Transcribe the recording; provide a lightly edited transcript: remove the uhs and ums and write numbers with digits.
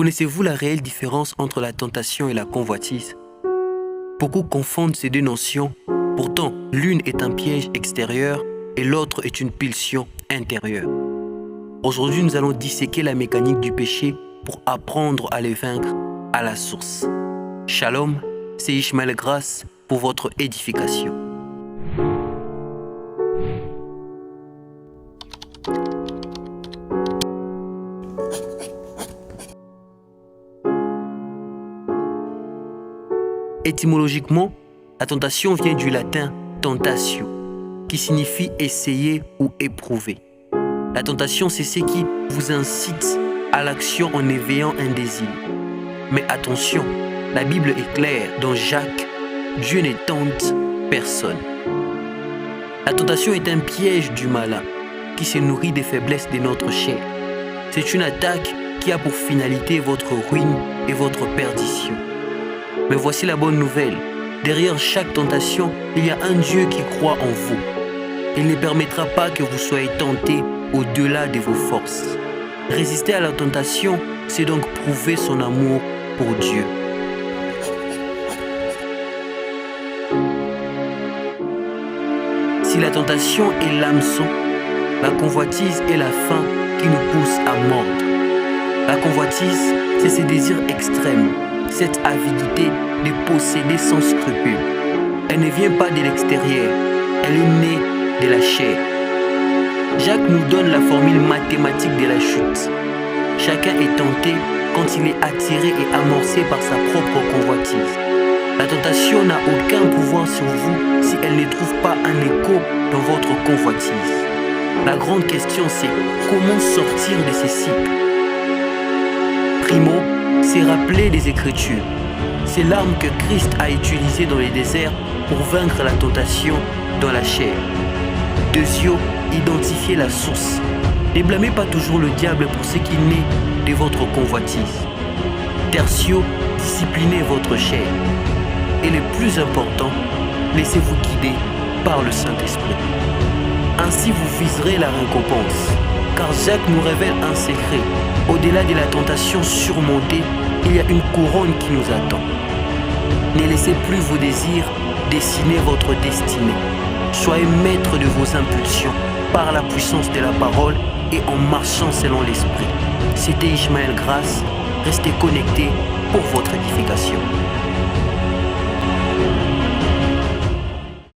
Connaissez-vous la réelle différence entre la tentation et la convoitise? Beaucoup confondent ces deux notions. Pourtant, l'une est un piège extérieur et l'autre est une pulsion intérieure. Aujourd'hui, nous allons disséquer la mécanique du péché pour apprendre à les vaincre à la source. Shalom, c'est Ishmael Grace pour votre édification. Étymologiquement, la tentation vient du latin tentatio, qui signifie essayer ou éprouver. La tentation, c'est ce qui vous incite à l'action en éveillant un désir. Mais attention, la Bible est claire dans Jacques, Dieu ne tente personne. La tentation est un piège du malin qui se nourrit des faiblesses de notre chair. C'est une attaque qui a pour finalité votre ruine et votre perdition. Mais voici la bonne nouvelle. Derrière chaque tentation, il y a un Dieu qui croit en vous. Il ne permettra pas que vous soyez tentés au-delà de vos forces. Résister à la tentation, c'est donc prouver son amour pour Dieu. Si la tentation est l'hameçon, la convoitise est la faim qui nous pousse à mordre. La convoitise, c'est ces désirs extrêmes, cette avidité de posséder sans scrupule. Elle ne vient pas de l'extérieur, elle est née de la chair. Jacques nous donne la formule mathématique de la chute. Chacun est tenté quand il est attiré et amorcé par sa propre convoitise. La tentation n'a aucun pouvoir sur vous si elle ne trouve pas un écho dans votre convoitise. La grande question, c'est comment sortir de ces cycles. Primo, c'est rappeler les Écritures. C'est l'arme que Christ a utilisée dans les déserts pour vaincre la tentation dans la chair. Deuxio, identifier la source. Ne blâmez pas toujours le diable pour ce qui naît de votre convoitise. Tertio, disciplinez votre chair. Et le plus important, laissez-vous guider par le Saint-Esprit. Ainsi vous viserez la récompense. Car Jacques nous révèle un secret. Au-delà de la tentation surmontée, il y a une couronne qui nous attend. Ne laissez plus vos désirs dessiner votre destinée. Soyez maître de vos impulsions par la puissance de la parole et en marchant selon l'esprit. C'était Ishmael Grace. Restez connectés pour votre édification.